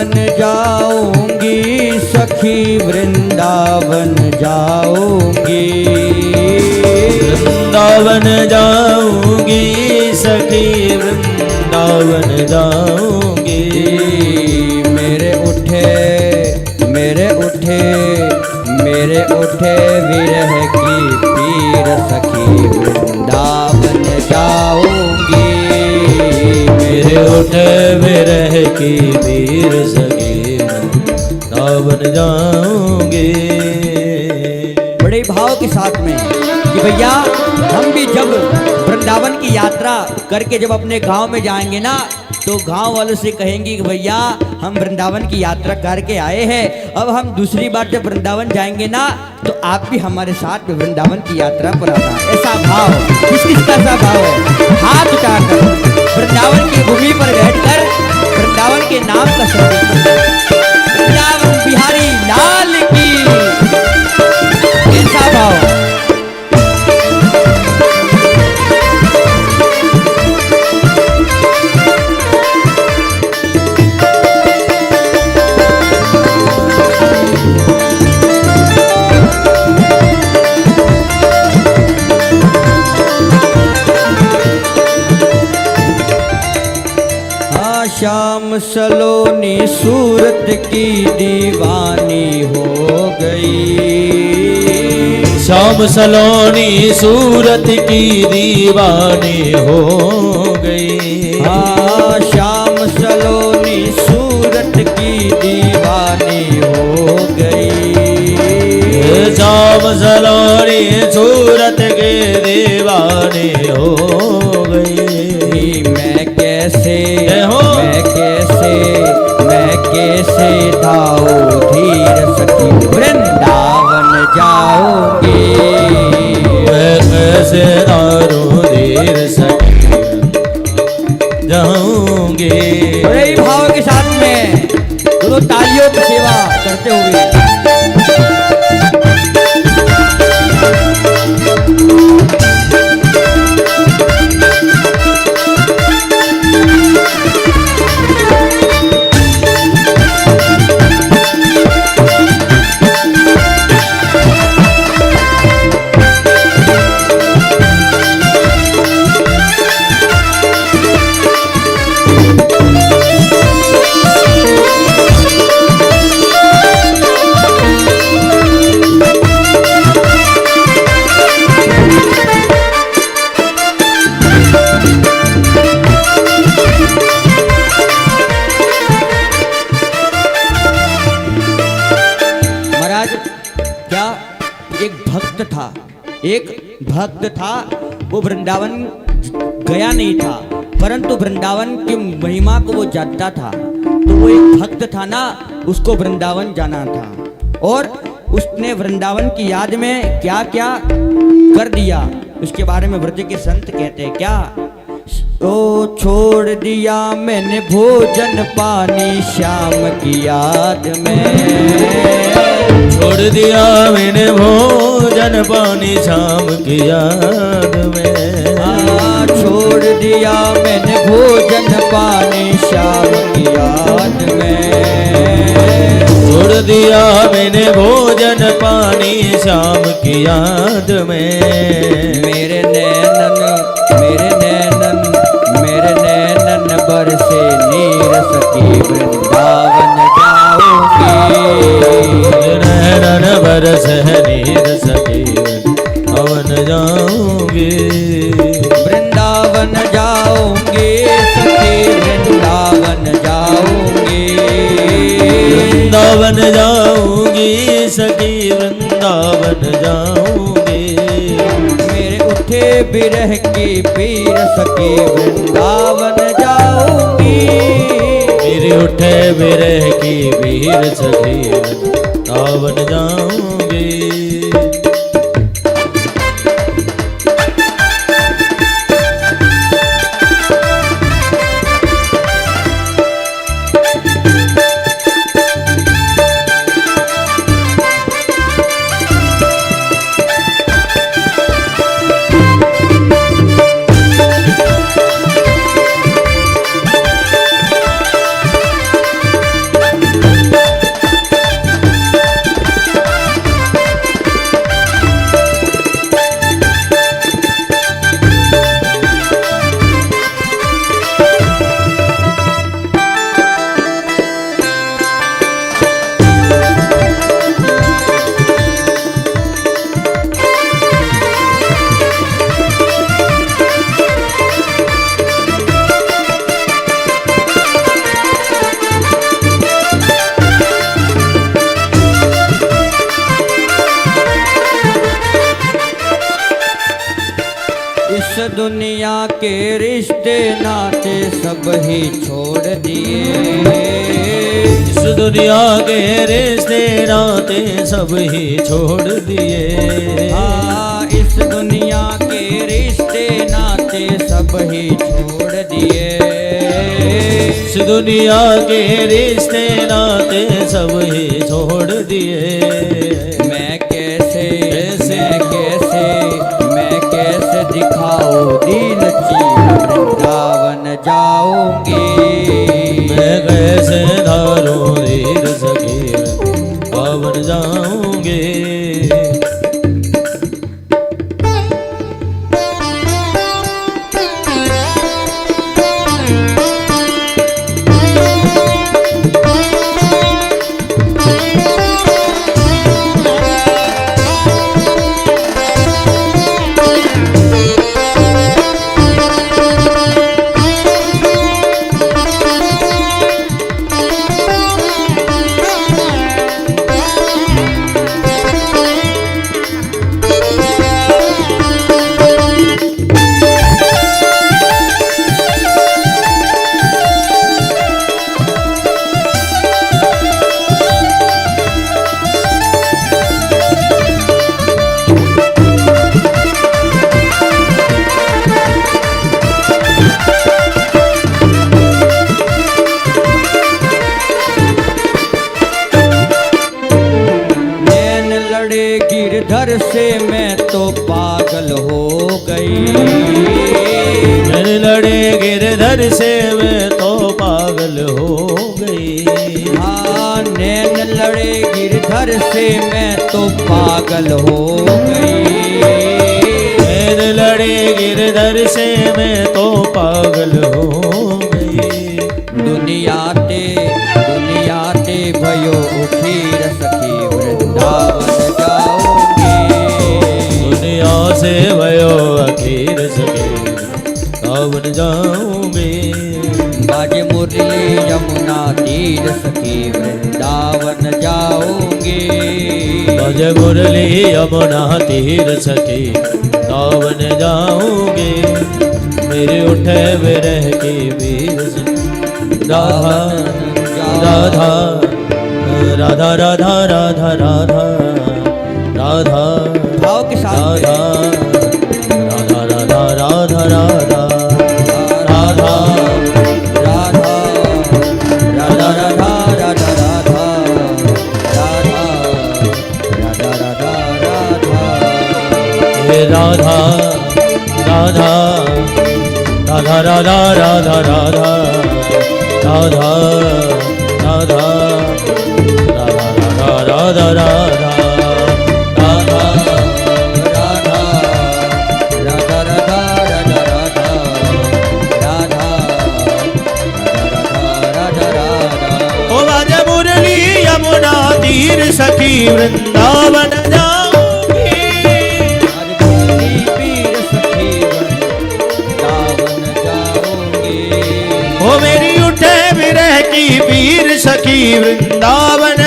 वृंदावन जाऊंगी सखी वृंदावन जाऊंगी, वृंदावन जाऊंगी सखी वृंदावन जाऊंगी। मेरे उठे विरह की पीर सखी वृंदावन जाऊंगी, मेरे उठे विरह की पीर सखी वृंदावन जाऊंगी। बड़े भाव के साथ में कि भैया हम भी जब वृंदावन की यात्रा करके जब अपने गांव में जाएंगे ना, तो गांव वालों से कहेंगे कि भैया हम वृंदावन की यात्रा करके आए हैं, अब हम दूसरी बार जब वृंदावन जाएंगे ना, तो आप भी हमारे साथ वृंदावन की यात्रा पर आना। ऐसा भाव, किसका सा भाव है? हाथ उठाकर वृंदावन की भूमि पर बैठकर वृंदावन के नाम का संदेश, वृंदावन बिहारी लाल की, ऐसा भाव। श्याम सलोनी सूरत की दीवानी हो गई, श्याम सलोनी सूरत की दीवानी हो गई। हाँ श्याम सलोनी सूरत की दीवानी हो गई, श्याम सलोनी सूरत की दीवानी हो गई। मैं कैसे धाऊं धीर सखी वृंदावन जाऊंगी, मैं कैसे धारूं धीर सखी जाऊंगी। बड़े ही भाव के साथ में दोनों तालियों की सेवा करते हुए एक भक्त था, वो वृंदावन गया नहीं था, परंतु वृंदावन की महिमा को वो जानता था। तो वो एक भक्त था ना, उसको वृंदावन जाना था, और उसने वृंदावन की याद में क्या क्या कर दिया, उसके बारे में व्रज के संत कहते हैं क्या। तो छोड़ दिया मैंने भोजन पानी श्याम की याद में, छोड़ दिया मैंने भोजन पानी श्याम की याद में। छोड़ दिया मैंने भोजन पानी श्याम की याद में, छोड़ दिया मैंने भोजन पानी श्याम की याद में। मेरे नैनन बरसे नीर सखी वृंदावन जाऊंगी, नैनन बरसे नीर सखी वृंदावन जाऊंगी, वृंदावन जाऊंगी सखी वृंदावन जाऊंगी, वृंदावन जाऊंगी सखी वृंदावन जाऊंगी। मेरे उठे बिरह की पीर सखी वृंदावन जाऊंगी, मेरे उठे बिरह की पीर सखी वृंदावन जाऊंगी। दुनिया के रिश्ते नाते सब ही छोड़ दिए। इस दुनिया के रिश्ते नाते सब ही छोड़ दिए। हाँ, इस दुनिया के रिश्ते नाते सब ही छोड़ दिए। इस दुनिया के रिश्ते नाते सब ही छोड़ दिए। मैं कैसे दिखाऊं दिल की वृंदावन जाऊंगी। मैं कैसे धारूं धीर सखी वृंदावन जाऊंगी। गिरधर से मैं तो पागल हो गई। मेरे लड़े गिरधर से मैं तो पागल हो गई। हाँ, नैन लड़े गिरधर से मैं तो पागल हो गई। नैन लड़े गिरधर से मैं तो पागल हो गई। दुनिया ते भयो उखीर सखी वृंदावन जाऊंगी। दुनिया से भयो अखीर सखी वृंदावन जाऊंगी। बाजे मुरली यमुना तीर सखी वृंदावन जाऊंगी। बाजे मुरली यमुना तीर सखी वृंदावन जाऊंगी। मेरे उठे विरह की वीर राधा राधा राधा राधा राधा राधा राधा भाव के साथ राधा राधा राधा राधा राधा राधा राधा राधा राधा राधा राधा राधा राधा हे राधा राधा राधा राधा राधा राधा राधा राधा राधा राधा राधा तीर सखी वृंदावन जाऊंगी। पीर सखी वृंदावन जाऊंगी। ओ मेरी उठे विरह की पीर सखी वृंदावन